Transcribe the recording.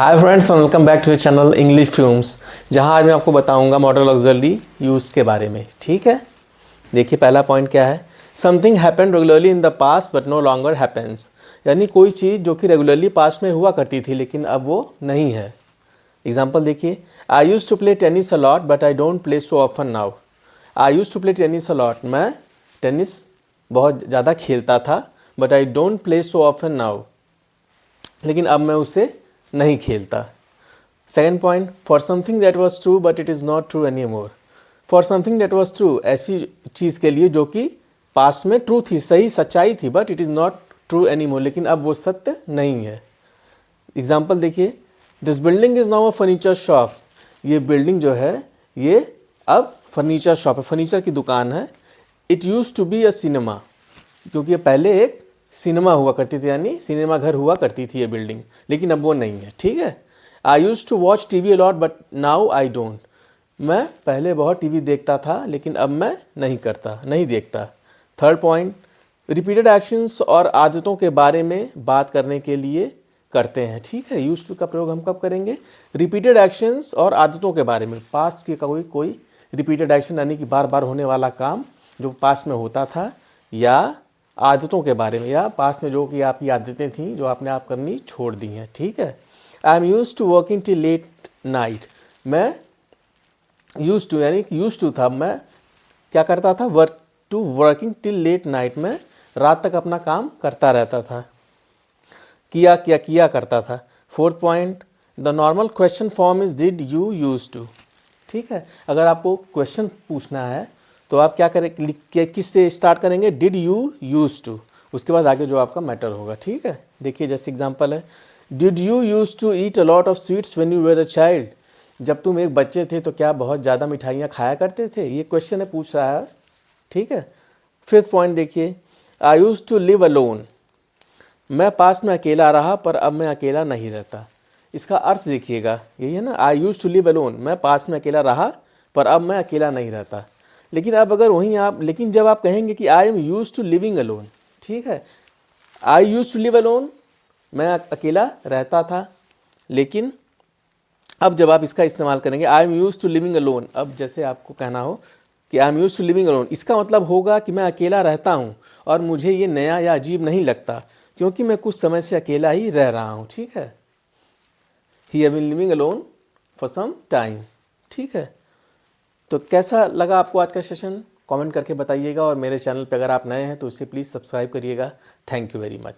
Hi friends, welcome back to the channel English fumes, जहां आज मैं आपको बताऊंगा मॉडल ऑक्सिलरी यूज़ के बारे में। ठीक है, देखिए पहला पॉइंट क्या है। Something happened regularly in the past but no longer happens, यानी कोई चीज़ जो कि रेगुलरली पास्ट में हुआ करती थी लेकिन अब वो नहीं है। एग्जाम्पल देखिए, I used to play tennis a lot but I don't play so often now. I used to play tennis a lot, मैं टेनिस बहुत ज़्यादा खेलता था, but I don't play so often now, लेकिन अब मैं उसे नहीं खेलता। Second point, for something that was true but it is not true any more. For something that was true, ऐसी चीज़ के लिए जो कि पास्ट में ट्रू थी, सही सच्चाई थी, but it is not true any मोर, लेकिन अब वो सत्य नहीं है। एग्जाम्पल देखिए, this building is now a furniture shop. ये बिल्डिंग जो है ये अब फर्नीचर शॉप है, फर्नीचर की दुकान है। It use to be a cinema, क्योंकि ये पहले एक सिनेमा हुआ करती थी, यानी सिनेमा घर हुआ करती थी ये बिल्डिंग, लेकिन अब वो नहीं है। ठीक है, I used to watch TV a lot but now I don't. मैं पहले बहुत टीवी देखता था लेकिन अब मैं नहीं देखता। थर्ड पॉइंट, रिपीटेड एक्शंस और आदतों के बारे में बात करने के लिए करते हैं। ठीक है, यूज़ टू का प्रयोग हम कब करेंगे? रिपीटेड एक्शंस और आदतों के बारे में। पास्ट की कोई रिपीटेड एक्शन यानी कि बार बार होने वाला काम जो पास्ट में होता था, या आदतों के बारे में, या पास्ट में जो कि आपकी आदतें थी जो आपने आप करनी छोड़ दी हैं। ठीक है, I am use to working till late night. मैं यूज टू यानी यूज टू था, मैं क्या करता था? वर्किंग टिल लेट नाइट, में रात तक अपना काम करता रहता था, किया करता था। Fourth point, the normal question form is did you use to. ठीक है, अगर आपको क्वेश्चन पूछना है तो आप क्या करें, किस से स्टार्ट करेंगे? डिड यू यूज टू, उसके बाद आगे जो आपका मैटर होगा। ठीक है, देखिए जैसे एग्जांपल है, did you use to eat a lot of sweets when you were a child. जब तुम एक बच्चे थे तो क्या बहुत ज़्यादा मिठाइयाँ खाया करते थे? ये क्वेश्चन है, पूछ रहा है। ठीक है, फिफ्थ पॉइंट देखिए, आई यूज टू लिव अलोन। मैं पास में अकेला रहा पर अब मैं अकेला नहीं रहता। इसका अर्थ देखिएगा, यही है ना, आई यूज टू लिव अलोन, मैं पास में अकेला रहा पर अब मैं अकेला नहीं रहता। लेकिन अब अगर वहीं आप, लेकिन जब आप कहेंगे कि I am use to living alone, ठीक है, I use to live alone, मैं अकेला रहता था, लेकिन अब जब आप इसका इस्तेमाल करेंगे, I am use to living alone, अब जैसे आपको कहना हो कि I am use to living alone, इसका मतलब होगा कि मैं अकेला रहता हूँ और मुझे ये नया या अजीब नहीं लगता, क्योंकि मैं कुछ समय से अकेला ही रह रहा हूँ। ठीक है, he have been living alone for some time. ठीक है, तो कैसा लगा आपको आज का सेशन? कमेंट करके बताइएगा, और मेरे चैनल पे अगर आप नए हैं तो इसे प्लीज़ सब्सक्राइब करिएगा। Thank you very much.